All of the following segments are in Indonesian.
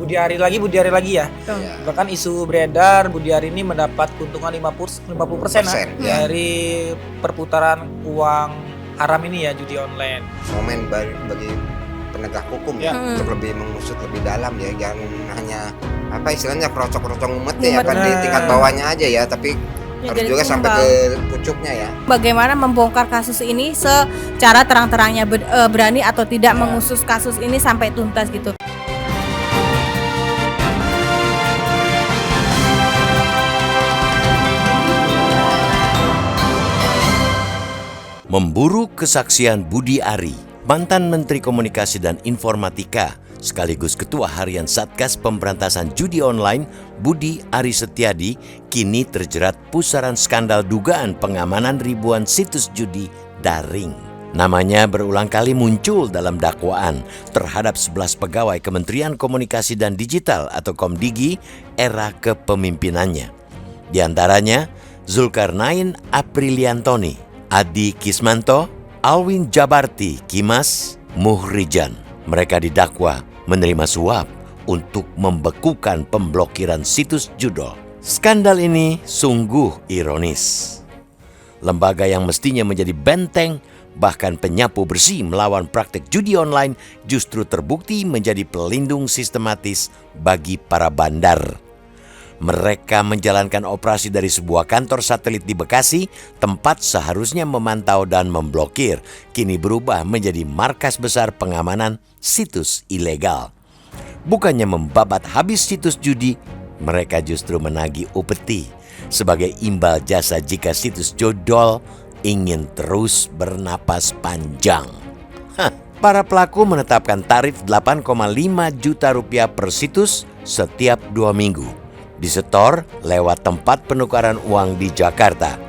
Budi Ari lagi ya. Iya. Bahkan isu beredar Budi Ari ini mendapat keuntungan 50% ya. dari perputaran uang haram ini ya, judi online. Momen bagi penegak hukum ya, untuk lebih mengusut lebih dalam ya, jangan hanya apa istilahnya kerocok-kerocok umat ya, kan di tingkat bawahnya aja ya, tapi harus juga sampai ke pucuknya ya. Bagaimana membongkar kasus ini secara terang-terangnya, berani atau tidak mengusut kasus ini sampai tuntas gitu. Memburu kesaksian Budi Ari, mantan Menteri Komunikasi dan Informatika, sekaligus Ketua Harian Satgas Pemberantasan Judi Online, Budi Ari Setiadi, kini terjerat pusaran skandal dugaan pengamanan ribuan situs judi daring. Namanya berulang kali muncul dalam dakwaan terhadap 11 pegawai Kementerian Komunikasi dan Digital atau Komdigi era kepemimpinannya. Di antaranya Zulkarnain Apriliantoni, Adi Kismanto, Alwin Jabarti Kimas, Muhrijan. Mereka didakwa menerima suap untuk membekukan pemblokiran situs judol. Skandal ini sungguh ironis. Lembaga yang mestinya menjadi benteng, bahkan penyapu bersih melawan praktek judi online, justru terbukti menjadi pelindung sistematis bagi para bandar. Mereka menjalankan operasi dari sebuah kantor satelit di Bekasi, tempat seharusnya memantau dan memblokir, kini berubah menjadi markas besar pengamanan situs ilegal. Bukannya membabat habis situs judi, mereka justru menagih upeti sebagai imbal jasa jika situs jodol ingin terus bernapas panjang. Para pelaku menetapkan tarif 8,5 juta rupiah per situs setiap 2 minggu. Disetor lewat tempat penukaran uang di Jakarta.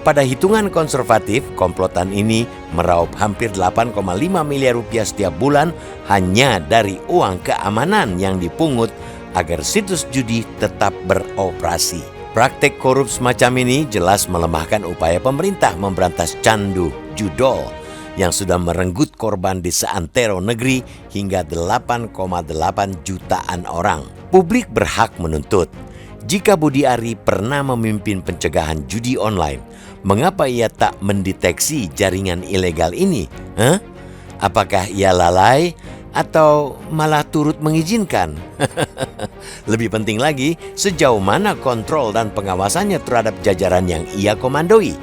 Pada hitungan konservatif, komplotan ini meraup hampir 8,5 miliar rupiah setiap bulan hanya dari uang keamanan yang dipungut agar situs judi tetap beroperasi. Praktek korup semacam ini jelas melemahkan upaya pemerintah memberantas candu judol yang sudah merenggut korban di seantero negeri hingga 8,8 jutaan orang. Publik berhak menuntut, jika Budi Ari pernah memimpin pencegahan judi online, mengapa ia tak mendeteksi jaringan ilegal ini? Apakah ia lalai atau malah turut mengizinkan? Lebih penting lagi, sejauh mana kontrol dan pengawasannya terhadap jajaran yang ia komandoi?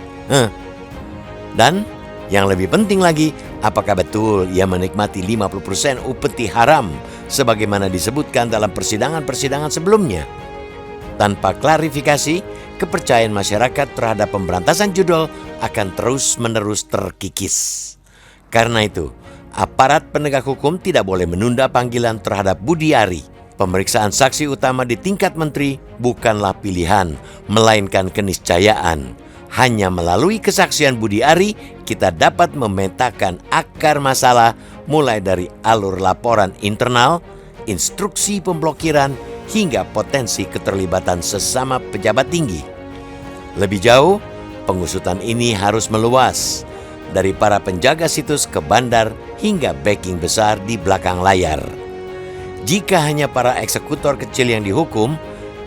Dan yang lebih penting lagi, apakah betul ia menikmati 50% upeti haram sebagaimana disebutkan dalam persidangan-persidangan sebelumnya? Tanpa klarifikasi, kepercayaan masyarakat terhadap pemberantasan judol akan terus-menerus terkikis. Karena itu, aparat penegak hukum tidak boleh menunda panggilan terhadap Budi Ari. Pemeriksaan saksi utama di tingkat menteri bukanlah pilihan, melainkan keniscayaan. Hanya melalui kesaksian Budi Ari, kita dapat memetakan akar masalah mulai dari alur laporan internal, instruksi pemblokiran, hingga potensi keterlibatan sesama pejabat tinggi. Lebih jauh, pengusutan ini harus meluas dari para penjaga situs ke bandar hingga backing besar di belakang layar. Jika hanya para eksekutor kecil yang dihukum,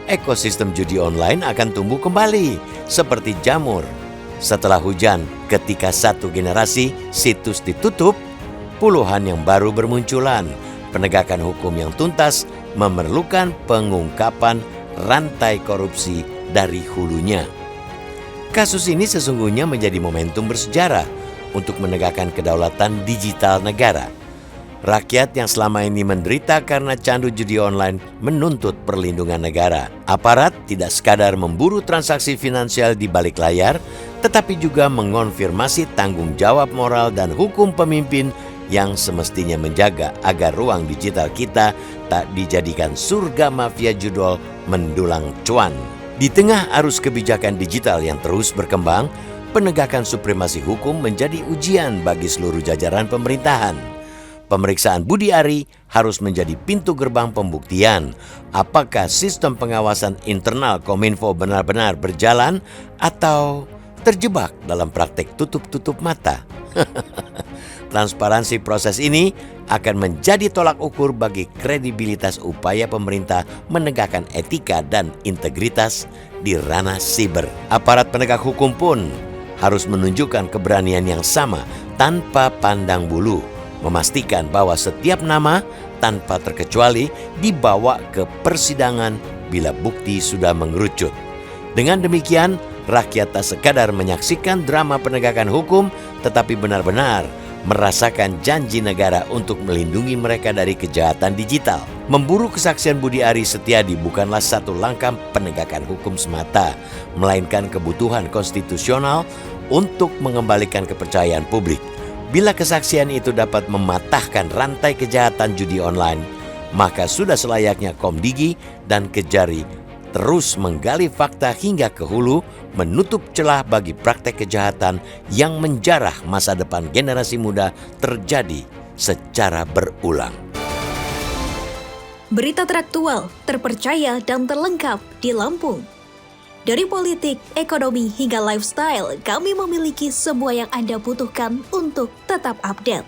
ekosistem judi online akan tumbuh kembali seperti jamur. Setelah hujan, ketika satu generasi situs ditutup, puluhan yang baru bermunculan. Penegakan hukum yang tuntas memerlukan pengungkapan rantai korupsi dari hulunya. Kasus ini sesungguhnya menjadi momentum bersejarah untuk menegakkan kedaulatan digital negara. Rakyat yang selama ini menderita karena candu judi online menuntut perlindungan negara. Aparat tidak sekadar memburu transaksi finansial di balik layar, tetapi juga mengonfirmasi tanggung jawab moral dan hukum pemimpin yang semestinya menjaga agar ruang digital kita tak dijadikan surga mafia judol mendulang cuan. Di tengah arus kebijakan digital yang terus berkembang, penegakan supremasi hukum menjadi ujian bagi seluruh jajaran pemerintahan. Pemeriksaan Budi Ari harus menjadi pintu gerbang pembuktian apakah sistem pengawasan internal Kominfo benar-benar berjalan atau terjebak dalam praktek tutup-tutup mata. Transparansi proses ini akan menjadi tolak ukur bagi kredibilitas upaya pemerintah menegakkan etika dan integritas di ranah siber. Aparat penegak hukum pun harus menunjukkan keberanian yang sama tanpa pandang bulu, memastikan bahwa setiap nama tanpa terkecuali dibawa ke persidangan bila bukti sudah mengerucut. Dengan demikian, rakyat tak sekadar menyaksikan drama penegakan hukum, tetapi benar-benar merasakan janji negara untuk melindungi mereka dari kejahatan digital. Memburu kesaksian Budi Ari Setiadi bukanlah satu langkah penegakan hukum semata, melainkan kebutuhan konstitusional untuk mengembalikan kepercayaan publik. Bila kesaksian itu dapat mematahkan rantai kejahatan judi online, maka sudah selayaknya Komdigi dan Kejari terus menggali fakta hingga ke hulu, menutup celah bagi praktek kejahatan yang menjarah masa depan generasi muda terjadi secara berulang. Berita teraktual, terpercaya dan terlengkap di Lampung. Dari politik, ekonomi hingga lifestyle, kami memiliki semua yang Anda butuhkan untuk tetap update.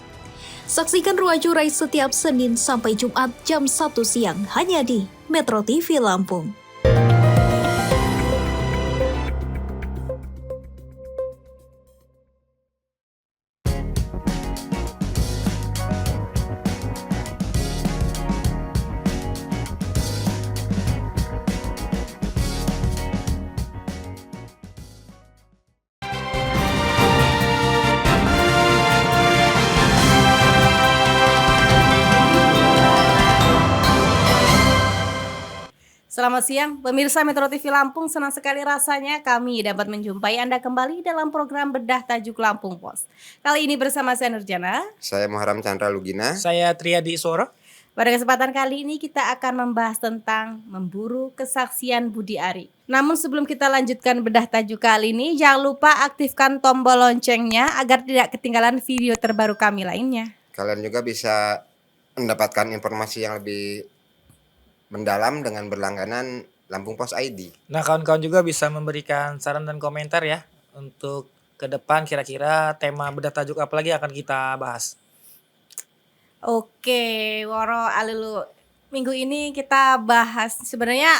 Saksikan Ruang Curai setiap Senin sampai Jumat jam 1 siang hanya di Metro TV Lampung. Selamat siang, pemirsa Metro TV Lampung. Senang sekali rasanya kami dapat menjumpai Anda kembali dalam program Bedah Tajuk Lampung Pos. Kali ini bersama saya Nurjana. Saya Muharram Chandra Lugina. Saya Triadi Iswara. Pada kesempatan kali ini kita akan membahas tentang memburu kesaksian Budi Ari. Namun sebelum kita lanjutkan bedah tajuk kali ini, jangan lupa aktifkan tombol loncengnya agar tidak ketinggalan video terbaru kami lainnya. Kalian juga bisa mendapatkan informasi yang lebih mendalam dengan berlangganan Lampung Pos ID. Nah, kawan-kawan juga bisa memberikan saran dan komentar ya untuk ke depan kira-kira tema bedah tajuk apa lagi akan kita bahas. Oke, Woro Alilu. Minggu ini kita bahas sebenarnya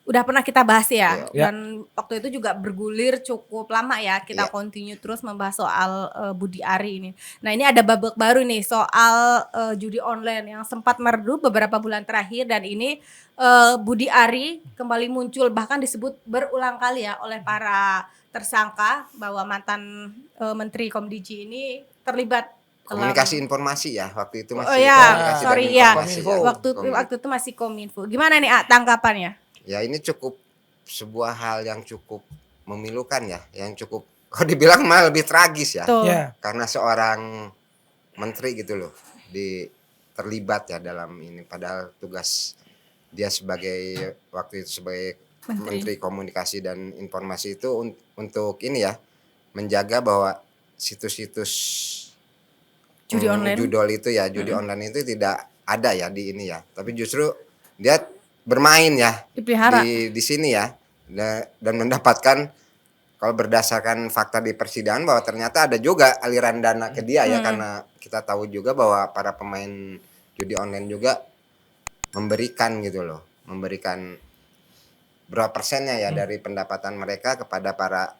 udah pernah kita bahas ya. Ya. Dan waktu itu juga bergulir cukup lama ya. Kita continue terus membahas soal Budi Ari ini. Nah, ini ada babak baru nih soal judi online yang sempat meredup beberapa bulan terakhir, dan ini Budi Ari kembali muncul, bahkan disebut berulang kali ya oleh para tersangka bahwa mantan Menteri Komdigi ini terlibat Komunikasi informasi ya, waktu itu masih oh ya, komunikasi sorry dan ya. informasi Waktu itu masih Kominfo. Gimana nih tanggapannya? Ya, ini cukup sebuah hal yang cukup memilukan ya, yang cukup kalau dibilang malah lebih tragis ya. Tuh. Ya. Karena seorang menteri gitu loh terlibat ya dalam ini, padahal tugas dia sebagai waktu itu sebagai Menteri Komunikasi dan Informasi itu untuk ini ya, menjaga bahwa situs-situs Judi online. judol itu ya, judi online itu tidak ada ya di ini ya. Tapi justru dia bermain ya Dipelihara. di sini ya, dan mendapatkan, kalau berdasarkan fakta di persidangan, bahwa ternyata ada juga aliran dana ke dia ya, karena kita tahu juga bahwa para pemain judi online juga memberikan gitu loh, memberikan berapa persennya ya dari pendapatan mereka kepada para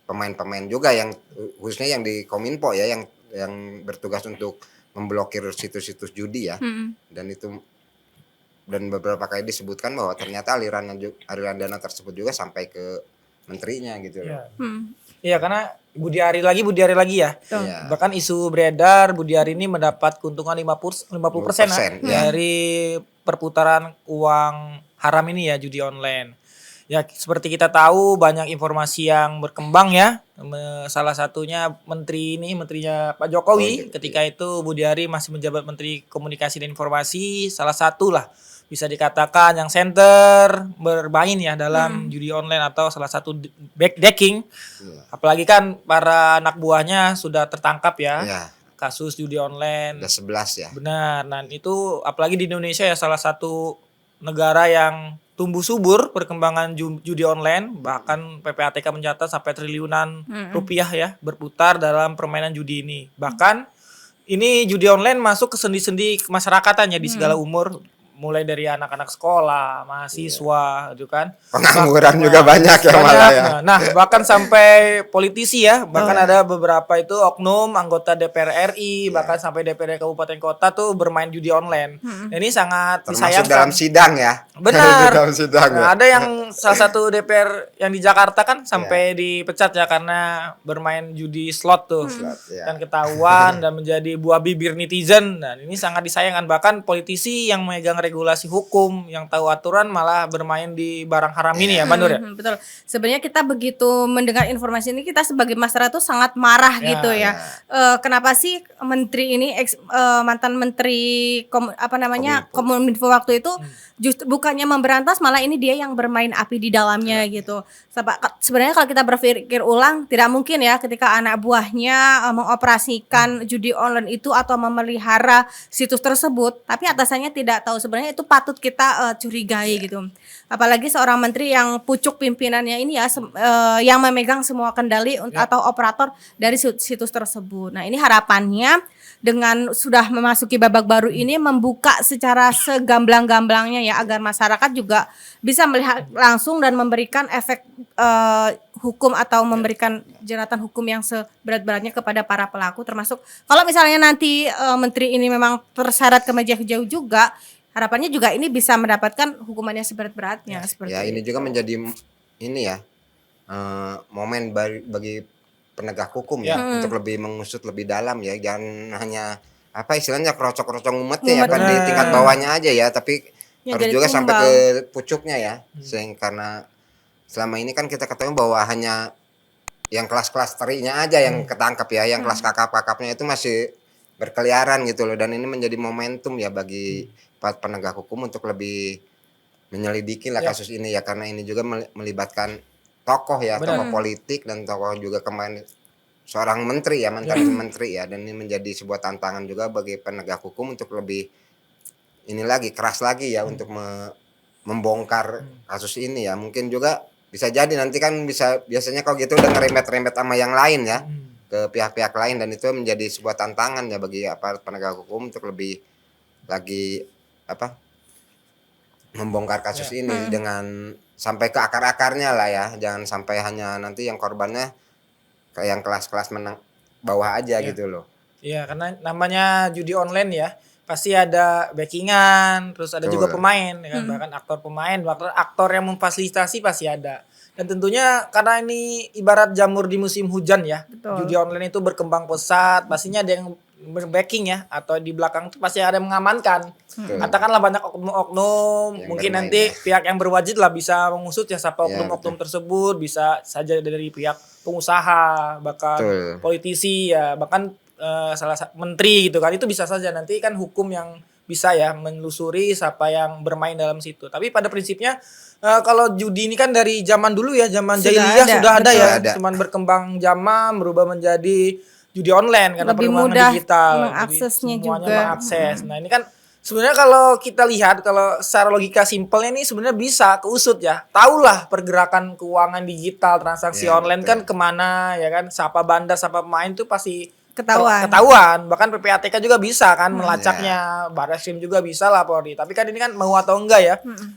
pemain-pemain juga, yang khususnya yang di Kominfo ya, yang bertugas untuk memblokir situs-situs judi ya. Dan beberapa kali disebutkan bahwa ternyata aliran dana tersebut juga sampai ke menterinya gitu loh. Iya, karena Budi Ari lagi ya. Iya. Bahkan isu beredar Budi Ari ini mendapat keuntungan 50% ya. dari perputaran uang haram ini ya, judi online. Ya, seperti kita tahu banyak informasi yang berkembang ya. Salah satunya menterinya Pak Jokowi. Ketika itu Budi Ari masih menjabat Menteri Komunikasi dan Informasi. Salah satu lah bisa dikatakan yang center bermain ya dalam judi online atau salah satu backdecking. Apalagi kan para anak buahnya sudah tertangkap ya. Iya. Kasus judi online. Ada 11 ya. Benar. Nah, itu apalagi di Indonesia ya, salah satu negara yang tumbuh subur perkembangan judi online, bahkan PPATK mencatat sampai triliunan rupiah ya berputar dalam permainan judi ini. Bahkan ini judi online masuk ke sendi-sendi kemasyarakatan ya di segala umur, mulai dari anak-anak sekolah, mahasiswa gitu kan. Pengangguran juga banyak ya malah ya. Nah, bahkan sampai politisi ya, bahkan ada beberapa itu oknum anggota DPR RI, bahkan sampai DPRD kabupaten kota tuh bermain judi online. Nah, ini sangat Termasuk disayangkan. dalam sidang ya. Benar. Dalam sidang ya. Nah, ada yang salah satu DPR yang di Jakarta kan sampai dipecat ya karena bermain judi slot tuh. ya. Dan ketahuan dan menjadi buah bibir netizen. Dan ini sangat disayangkan, bahkan politisi yang memegang regulasi hukum, yang tahu aturan malah bermain di barang haram ini ya, Mbak Nur ya. Betul. Sebenarnya kita begitu mendengar informasi ini, kita sebagai masyarakat tuh sangat marah gitu ya. Kenapa sih menteri ini mantan menteri Kominfo waktu itu justru bukannya memberantas, malah ini dia yang bermain api di dalamnya gitu. Sebenarnya kalau kita berpikir ulang, tidak mungkin ya ketika anak buahnya mengoperasikan judi online itu atau memelihara situs tersebut, tapi atasannya tidak tahu. Sebenarnya itu patut kita curigai gitu. Apalagi seorang menteri yang pucuk pimpinannya ini ya yang memegang semua kendali atau operator dari situs tersebut. Nah, ini harapannya dengan sudah memasuki babak baru ini membuka secara segamblang-gamblangnya ya, agar masyarakat juga bisa melihat langsung dan memberikan efek hukum atau memberikan jeratan hukum yang seberat-beratnya kepada para pelaku, termasuk kalau misalnya nanti menteri ini memang terseret ke meja jauh juga, harapannya juga ini bisa mendapatkan hukumannya seberat-beratnya seperti Ya, ini itu. juga menjadi ini ya momen bagi penegak hukum ya untuk lebih mengusut lebih dalam ya, jangan hanya apa istilahnya kerocok-kerocok umatnya ya kan di tingkat bawahnya aja ya, tapi Ya, harus jadi juga sampai tumbal. ke pucuknya ya. Sehingga karena selama ini kan kita ketahui bahwa hanya yang kelas-kelas terinya aja yang ketangkap ya, yang kelas kakap-kakapnya itu masih berkeliaran gitu loh, dan ini menjadi momentum ya bagi penegak hukum untuk lebih menyelidiki lah kasus ini ya, karena ini juga melibatkan tokoh ya, tokoh politik dan tokoh juga kemarin seorang menteri ya, mantan menteri ya, dan ini menjadi sebuah tantangan juga bagi penegak hukum untuk lebih ini lagi keras lagi ya untuk membongkar kasus ini ya. Mungkin juga bisa jadi nanti kan biasanya kalau gitu udah ngerembet-rembet sama yang lain ya ke pihak-pihak lain, dan itu menjadi sebuah tantangan ya bagi aparat penegak hukum untuk lebih lagi membongkar kasus ini dengan sampai ke akar-akarnya lah ya, jangan sampai hanya nanti yang korbannya kayak yang kelas-kelas menang bawah aja gitu loh. Iya, karena namanya judi online ya, pasti ada backingan, terus ada juga pemain ya kan, bahkan aktor pemain, bahkan aktor yang memfasilitasi pasti ada. Dan tentunya karena ini ibarat jamur di musim hujan ya. Betul. Judi online itu berkembang pesat, pastinya ada yang backing ya, atau di belakang itu pasti ada yang mengamankan. Katakanlah banyak oknum-oknum, Yang mungkin bermain nanti ya. pihak yang berwajib lah bisa mengusut ya siapa Ya, oknum-oknum tersebut, bisa saja dari pihak pengusaha, bahkan Betul. politisi ya, bahkan salah satu menteri gitu kan, itu bisa saja nanti kan hukum yang bisa ya menelusuri siapa yang bermain dalam situ. Tapi pada prinsipnya kalau judi ini kan dari zaman dulu ya, zaman Sudah jahiliyah ada, sudah ada betul. ya, Ada. cuman berkembang zaman berubah menjadi judi online karena Lebih perkembangan mudah digital. Jadi mengaksesnya semuanya juga. mengakses. Nah, ini kan sebenarnya kalau kita lihat, kalau secara logika simpelnya ini sebenarnya bisa keusut ya. Tahulah pergerakan keuangan digital, transaksi Ya, online betul. kan kemana ya kan, siapa bandar, siapa pemain tuh pasti Ketahuan. ketahuan. Bahkan PPATK juga bisa kan melacaknya, Barreskrim juga bisa lah Polri. Tapi kan ini kan mau atau enggak ya.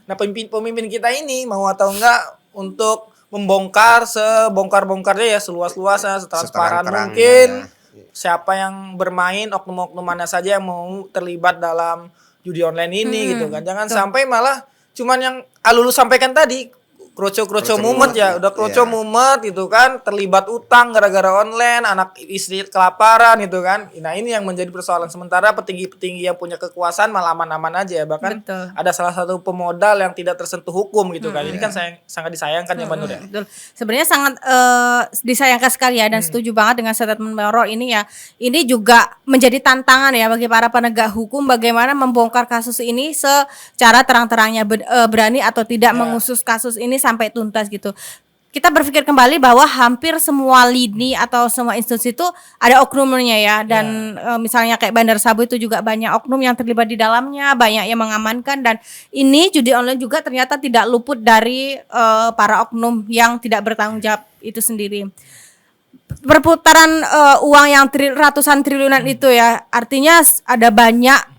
Nah, pemimpin kita ini mau atau enggak untuk membongkar sebongkar-bongkarnya ya, seluas-luasnya, setransparan Seterang-terangnya mungkin. ya. Siapa yang bermain, oknum-oknum mana saja yang mau terlibat dalam judi online ini gitu kan. Jangan sampai malah cuman yang Alulu sampaikan tadi, kroco-kroco mumet ya, udah kroco mumet gitu kan, terlibat utang gara-gara online, anak istri kelaparan gitu kan. Nah, ini yang menjadi persoalan. Sementara petinggi-petinggi yang punya kekuasaan malah aman-aman aja ya. Bahkan Betul. ada salah satu pemodal yang tidak tersentuh hukum gitu kan. Ini kan sangat disayangkan ya, Mbak Nur ya. Betul. Sebenarnya sangat disayangkan sekali ya, dan setuju banget dengan statement Mbak Ro ini ya. Ini juga menjadi tantangan ya bagi para penegak hukum bagaimana membongkar kasus ini secara terang-terangnya, berani atau tidak mengusus kasus ini sampai tuntas gitu. kita berpikir kembali bahwa hampir semua lini atau semua institusi itu ada oknumnya ya, dan misalnya kayak Bandar Sabu itu juga banyak oknum yang terlibat di dalamnya, banyak yang mengamankan, dan ini judi online juga ternyata tidak luput dari para oknum yang tidak bertanggung jawab itu sendiri. Perputaran uang yang ratusan triliunan itu ya, artinya ada banyak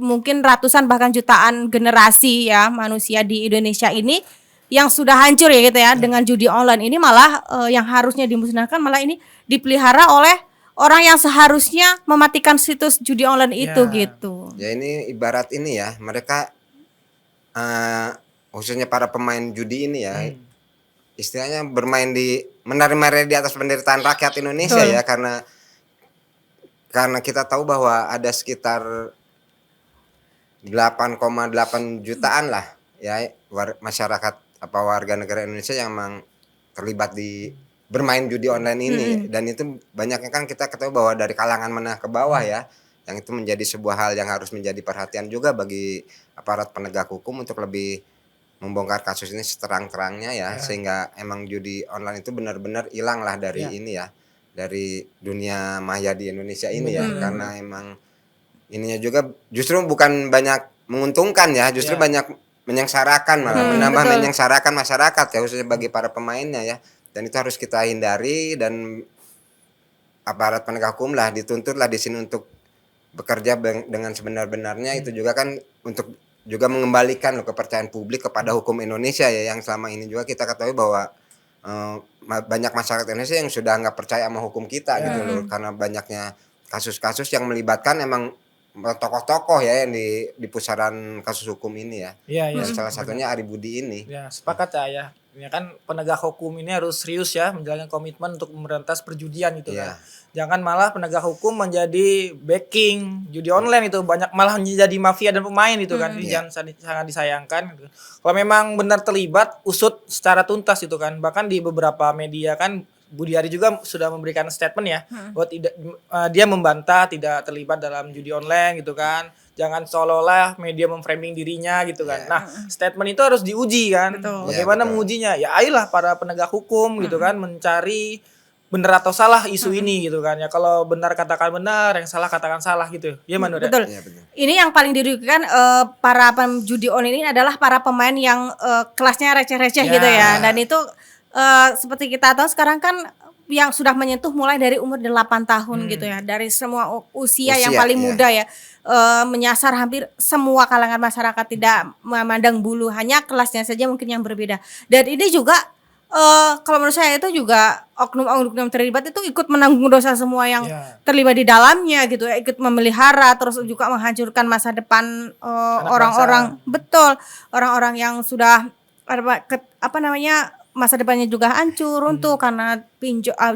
mungkin ratusan bahkan jutaan generasi ya manusia di Indonesia ini yang sudah hancur ya gitu ya dengan judi online ini, malah yang harusnya dimusnahkan malah ini dipelihara oleh orang yang seharusnya mematikan situs judi online itu gitu. Ya ini ibarat ini ya, mereka khususnya para pemain judi ini ya, istilahnya bermain menari-nari di atas penderitaan rakyat Indonesia ya, karena kita tahu bahwa ada sekitar 8,8 jutaan lah ya masyarakat warga negara Indonesia yang memang terlibat di bermain judi online ini, dan itu banyaknya kan kita ketahui bahwa dari kalangan menengah ke bawah ya, yang itu menjadi sebuah hal yang harus menjadi perhatian juga bagi aparat penegak hukum untuk lebih membongkar kasus ini seterang-terangnya ya, sehingga emang judi online itu benar-benar hilang lah dari ini ya, dari dunia maya di Indonesia ini ya, karena emang ininya juga justru bukan banyak menguntungkan ya, justru banyak menyengsarakan, malah menambah menyengsarakan masyarakat ya, khususnya bagi para pemainnya ya, dan itu harus kita hindari, dan aparat penegak hukum lah dituntut lah di sini untuk bekerja dengan sebenar-benarnya. Itu juga kan untuk juga mengembalikan kepercayaan publik kepada hukum Indonesia ya, yang selama ini juga kita ketahui bahwa banyak masyarakat Indonesia yang sudah nggak percaya sama hukum kita gitu loh, karena banyaknya kasus-kasus yang melibatkan emang tokoh-tokoh ya yang di pusaran kasus hukum ini ya. Dan salah satunya Ari Budi ini. Ya, sepakat ya. Ya kan penegak hukum ini harus serius ya menjalankan komitmen untuk memberantas perjudian gitu kan. Jangan malah penegak hukum menjadi backing judi online itu, banyak malah menjadi mafia dan pemain itu kan. Ini sangat disayangkan gitu. Kalau memang benar terlibat, usut secara tuntas itu kan. Bahkan di beberapa media kan Budi Ari juga sudah memberikan statement ya, bahwa dia membantah tidak terlibat dalam judi online gitu kan. Jangan seolah-olah media memframing dirinya gitu kan. Nah, statement itu harus diuji kan. Bagaimana mengujinya? Ya ayolah para penegak hukum gitu kan mencari benar atau salah isu ini gitu kan. Ya kalau benar katakan benar, yang salah katakan salah gitu. Ya Manu. Betul. Ya, betul. Ini yang paling dirugikan para judi online ini adalah para pemain yang kelasnya receh-receh gitu ya. Dan itu seperti kita tahu sekarang kan yang sudah menyentuh mulai dari umur 8 tahun gitu ya, dari semua usia yang paling muda ya, menyasar hampir semua kalangan masyarakat, tidak memandang bulu, hanya kelasnya saja mungkin yang berbeda. Dan ini juga kalau menurut saya itu juga oknum-oknum terlibat itu ikut menanggung dosa semua yang terlibat di dalamnya gitu ya, ikut memelihara, terus juga menghancurkan masa depan orang-orang, betul, orang-orang yang sudah masa depannya juga hancur runtuh karena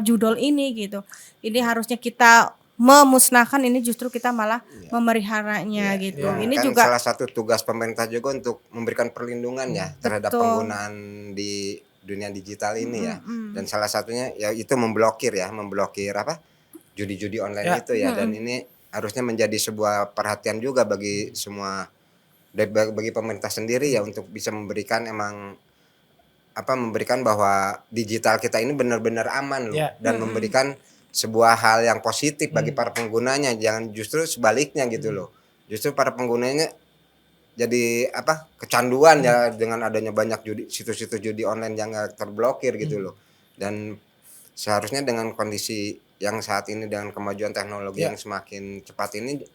judol ini gitu. Ini harusnya kita memusnahkan, ini justru kita malah memeliharanya gitu. Ini kan juga salah satu tugas pemerintah juga untuk memberikan perlindungan ya terhadap penggunaan di dunia digital ini ya. Dan salah satunya ya itu memblokir judi-judi online itu ya. Dan ini harusnya menjadi sebuah perhatian juga bagi semua, bagi pemerintah sendiri ya, untuk bisa memberikan memberikan bahwa digital kita ini benar-benar aman loh, dan memberikan sebuah hal yang positif bagi para penggunanya, jangan justru sebaliknya gitu loh. Justru para penggunanya jadi kecanduan ya dengan adanya banyak situs-situs judi online yang gak terblokir gitu loh. Dan seharusnya dengan kondisi yang saat ini, dengan kemajuan teknologi yang semakin cepat ini,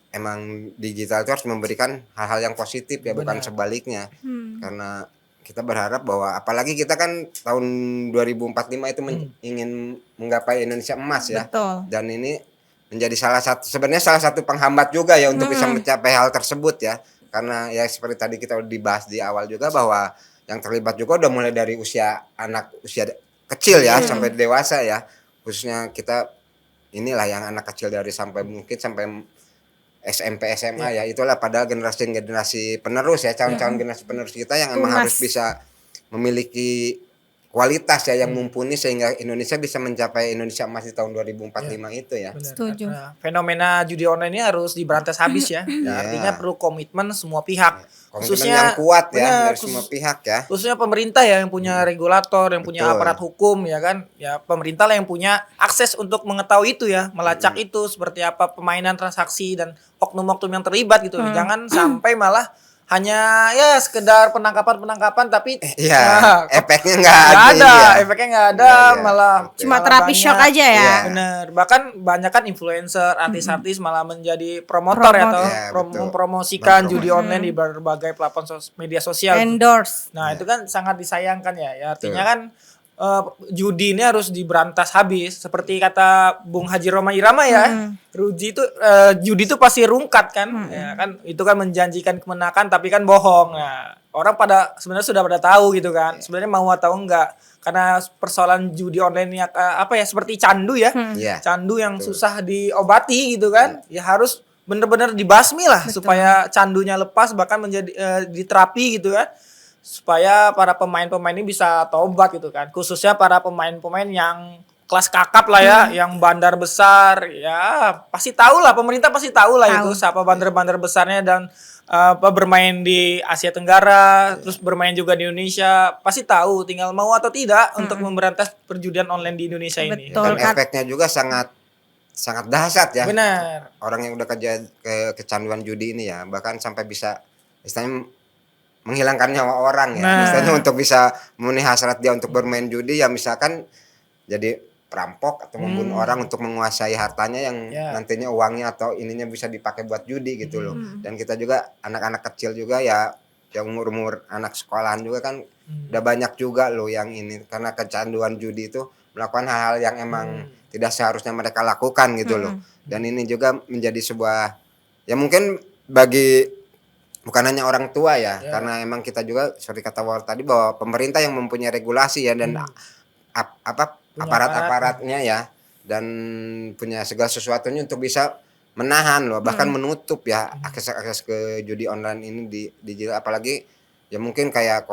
emang digital itu harus memberikan hal-hal yang positif ya, bukan sebaliknya. Karena kita berharap bahwa apalagi kita kan tahun 2045 itu ingin menggapai Indonesia emas ya. Betul. Dan ini menjadi sebenarnya salah satu penghambat juga ya untuk bisa mencapai hal tersebut ya. Karena ya seperti tadi kita udah dibahas di awal juga bahwa yang terlibat juga udah mulai dari usia kecil ya sampai dewasa ya. Khususnya kita inilah yang anak kecil dari sampai SMP, SMA ya, itulah pada generasi penerus ya, calon-calon generasi penerus kita yang emang harus bisa memiliki kualitas ya yang mumpuni sehingga Indonesia bisa mencapai Indonesia Emas di tahun 2045 itu ya. Benar. Setuju. Nah, fenomena judi online ini harus diberantas habis ya. Iya. Artinya perlu komitmen semua pihak. Komitmen yang kuat ya benar, dari semua pihak ya. khususnya pemerintah ya yang punya regulator, yang punya Betul. aparat hukum ya kan. Ya pemerintah lah yang punya akses untuk mengetahui itu ya, melacak itu seperti apa pemainan transaksi dan oknum-oknum yang terlibat gitu. Jangan sampai malah hanya ya sekedar penangkapan tapi Iya, nah, efeknya nggak nggak ada, ada, ini ya. efeknya nggak ada, Iya, malah Cuma malah terapi banyak. shock aja ya. Iya. Bener, bahkan banyak kan influencer, artis-artis malah menjadi promotor ya, atau Ya, betul. mempromosikan Mempromosi. judi online di berbagai platform media sosial. Endorse. Nah itu kan sangat disayangkan ya, artinya Betul. kan judi ini harus diberantas habis. Seperti kata Bung Haji Roma Irama ya, judi itu pasti rungkat kan, ya kan itu kan menjanjikan kemenangan tapi kan bohong. Nah orang pada sebenarnya sudah pada tahu gitu kan, sebenarnya mau atau enggak. Karena persoalan judi online ini apa ya seperti candu ya, Iya. candu yang susah diobati gitu kan, ya harus bener-bener dibasmi lah supaya candunya lepas bahkan menjadi diterapi gitu kan, supaya para pemain-pemain ini bisa tobat gitu kan, khususnya para pemain-pemain yang kelas kakap lah ya, yang bandar besar ya pasti tahu lah, pemerintah pasti tahu lah itu siapa bandar-bandar besarnya dan bermain di Asia Tenggara, terus bermain juga di Indonesia, pasti tahu, tinggal mau atau tidak untuk memberantas perjudian online di Indonesia ini. Betul. Dan efeknya juga sangat dahsyat ya. Benar. Orang yang udah kecanduan judi ini ya, bahkan sampai bisa istilahnya menghilangkan nyawa orang ya. Nah. Istilahnya untuk bisa memenuhi hasrat dia untuk bermain judi ya, misalkan jadi perampok atau membunuh orang untuk menguasai hartanya yang nantinya uangnya atau ininya bisa dipakai buat judi gitu loh. Dan kita juga anak-anak kecil juga ya, yang umur-umur anak sekolahan juga kan udah banyak juga loh yang ini karena kecanduan judi itu melakukan hal-hal yang emang tidak seharusnya mereka lakukan gitu loh. Dan ini juga menjadi sebuah ya mungkin bagi bukan hanya orang tua ya, karena emang kita juga seperti kata War tadi bahwa pemerintah yang mempunyai regulasi ya dan aparat-aparatnya ya, dan punya segala sesuatunya untuk bisa menahan loh, bahkan menutup ya akses ke judi online ini di apalagi ya mungkin kayak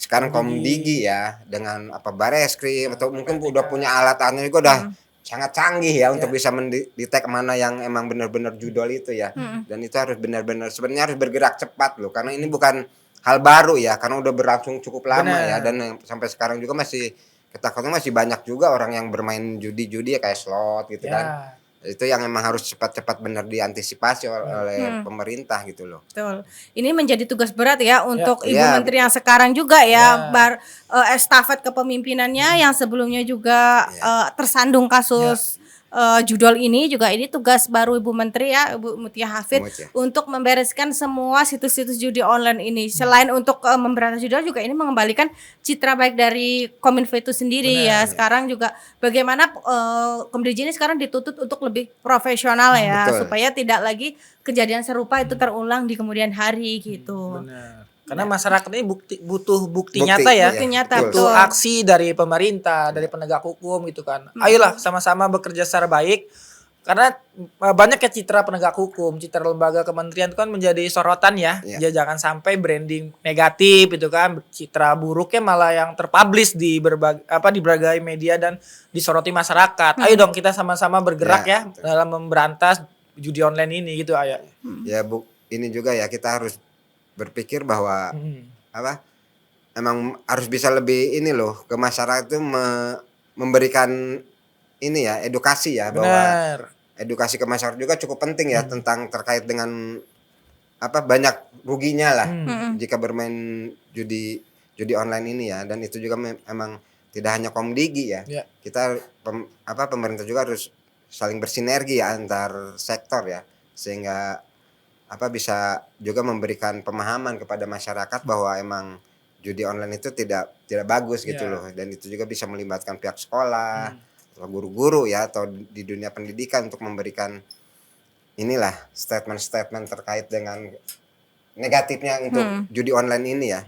sekarang Komdigi ya dengan Bareskrim atau mungkin udah punya alat-alatnya juga udah sangat canggih ya untuk bisa mendetek mana yang emang benar-benar judol itu ya. Dan itu harus benar-benar sebenarnya harus bergerak cepat loh, karena ini bukan hal baru ya, karena udah berlangsung cukup lama ya, dan sampai sekarang juga masih ketakutnya masih banyak juga orang yang bermain judi ya kayak slot gitu kan. Itu yang emang harus cepat-cepat benar diantisipasi oleh pemerintah gitu loh. Betul. Ini menjadi tugas berat ya untuk Ibu Ya. Menteri yang sekarang juga ya, estafet kepemimpinannya yang sebelumnya juga tersandung kasus judol ini juga, ini tugas baru Ibu Menteri ya, Ibu Mutia Hafid, untuk membereskan semua situs-situs judi online ini. Selain untuk memberantas judol juga ini mengembalikan citra baik dari Kominfo itu sendiri ya. Sekarang juga bagaimana Komdigi ini sekarang dituntut untuk lebih profesional ya, supaya tidak lagi kejadian serupa itu terulang di kemudian hari gitu. Benar. Karena masyarakat ini butuh bukti nyata ya. Bukti nyata, Butuh betul. aksi dari pemerintah, dari penegak hukum gitu kan. Ayolah sama-sama bekerja secara baik. Karena banyak ya citra penegak hukum, citra lembaga kementerian itu kan menjadi sorotan ya. Ya jangan sampai branding negatif itu kan, citra buruknya malah yang terpublish di berbagai media dan disoroti masyarakat. Ayo dong kita sama-sama bergerak ya dalam memberantas judi online ini gitu ayo. Ya ini juga ya kita harus berpikir bahwa emang harus bisa lebih ini loh ke masyarakat itu memberikan ini ya edukasi ya. Bahwa edukasi ke masyarakat juga cukup penting ya tentang terkait dengan banyak ruginya lah jika bermain judi online ini ya. Dan itu juga memang tidak hanya Komdigi ya. Kita pemerintah juga harus saling bersinergi ya antar sektor ya, sehingga bisa juga memberikan pemahaman kepada masyarakat bahwa emang judi online itu tidak bagus gitu loh, dan itu juga bisa melibatkan pihak sekolah atau guru-guru ya atau di dunia pendidikan untuk memberikan inilah statement terkait dengan negatifnya untuk judi online ini ya.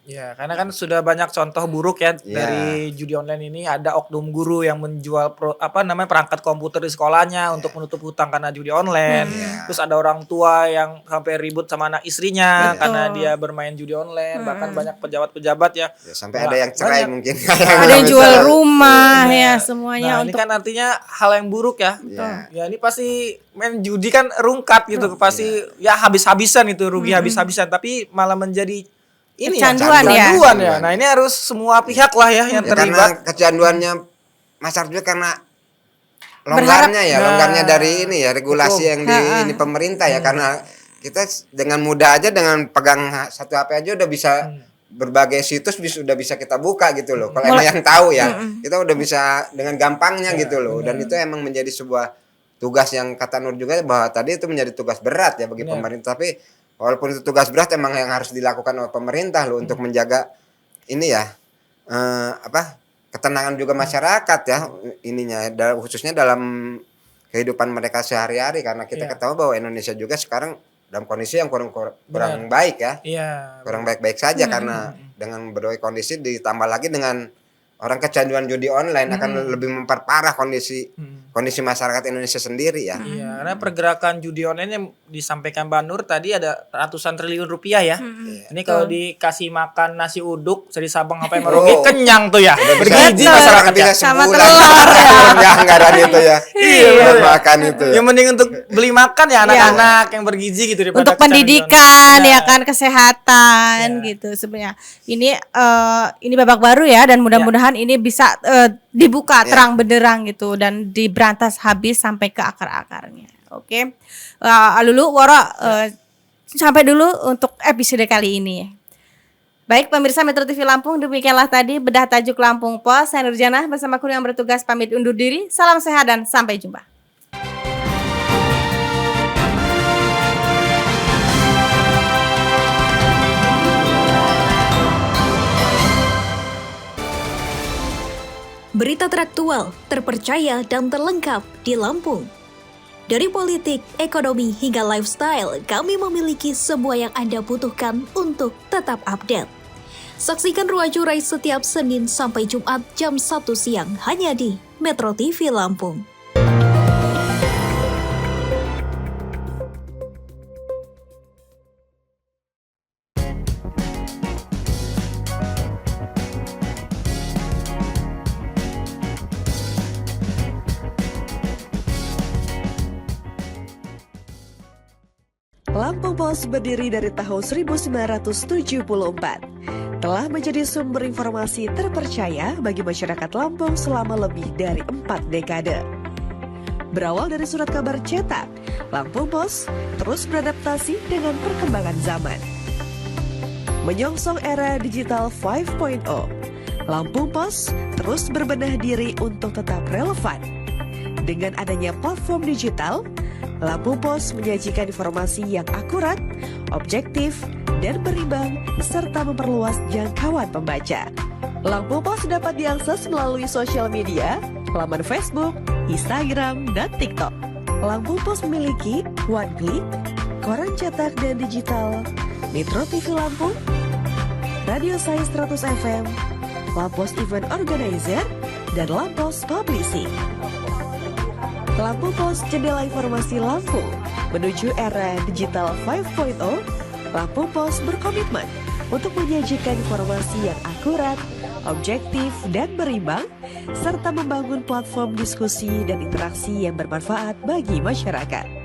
Ya, karena kan sudah banyak contoh buruk ya dari judi online ini. Ada oknum guru yang menjual perangkat komputer di sekolahnya untuk menutup hutang karena judi online. Terus ada orang tua yang sampai ribut sama anak istrinya karena dia bermain judi online. Bahkan banyak pejabat-pejabat ya. Sampai ada yang cerai mungkin. Ada yang jual rumah ya semuanya. Nah, ini kan artinya hal yang buruk ya. Ya ini pasti main judi kan rungkat gitu. Pasti ya habis-habisan itu, rugi habis-habisan. Tapi malah menjadi ini kecanduan ya. Nah, ini harus semua pihak lah ya yang terlibat. Karena kecanduannya masyarakat juga karena longgarnya dari ini ya regulasi yang ini pemerintah ya, karena kita dengan mudah aja dengan pegang satu HP aja udah bisa berbagai situs udah bisa kita buka gitu loh. Kalau emang yang tahu ya, kita udah bisa dengan gampangnya gitu loh. Dan itu emang menjadi sebuah tugas yang kata Nur juga bahwa tadi itu menjadi tugas berat ya bagi pemerintah. Tapi walaupun itu tugas berat emang yang harus dilakukan oleh pemerintah loh untuk menjaga ini ya ketenangan juga masyarakat ya ininya khususnya dalam kehidupan mereka sehari-hari, karena kita ketahui bahwa Indonesia juga sekarang dalam kondisi yang kurang baik ya. Kurang baik-baik saja karena dengan berbagai kondisi ditambah lagi dengan orang kecanduan judi online akan lebih memperparah kondisi masyarakat Indonesia sendiri ya. Iya, karena pergerakan judi online yang disampaikan Mbak Nur tadi ada ratusan triliun rupiah ya. Ini kalau dikasih makan nasi uduk dari Sabang sampai Merauke kenyang tuh ya. Bergizi masyarakat ya. Sama telur ya. Anggaran itu ya. Iya, makan itu. Yang mending untuk beli makan ya anak-anak yang bergizi gitu daripada untuk pendidikan ya kan, kesehatan gitu sebenarnya. Ini babak baru ya, dan mudah-mudahan ini bisa dibuka terang benderang gitu dan diberantas habis sampai ke akar-akarnya. Oke. Alulu Woro sampai dulu untuk episode kali ini. Baik pemirsa Metro TV Lampung, demikianlah tadi bedah tajuk Lampung Pos. Saya Nurjana bersama kru yang bertugas pamit undur diri. Salam sehat dan sampai jumpa. Berita teraktual, terpercaya dan terlengkap di Lampung. Dari politik, ekonomi hingga lifestyle, kami memiliki semua yang Anda butuhkan untuk tetap update. Saksikan Ruang Jurai setiap Senin sampai Jumat jam 1 siang hanya di Metro TV Lampung. Lampung Pos berdiri dari tahun 1974. Telah menjadi sumber informasi terpercaya bagi masyarakat Lampung selama lebih dari 4 dekade. Berawal dari surat kabar cetak, Lampung Pos terus beradaptasi dengan perkembangan zaman. Menyongsong era digital 5.0, Lampung Pos terus berbenah diri untuk tetap relevan. Dengan adanya platform digital, Lampung Pos menyajikan informasi yang akurat, objektif, dan berimbang, serta memperluas jangkauan pembaca. Lampung Pos dapat diakses melalui sosial media, laman Facebook, Instagram, dan TikTok. Lampung Pos memiliki One Click, koran cetak dan digital, Metro TV Lampung, Radio Saya 100 FM, Lampos Event Organizer, dan Lampos Publishing. Lampung Pos, jendela informasi Lampung. Menuju era digital 5.0, Lampung Pos berkomitmen untuk menyajikan informasi yang akurat, objektif, dan berimbang, serta membangun platform diskusi dan interaksi yang bermanfaat bagi masyarakat.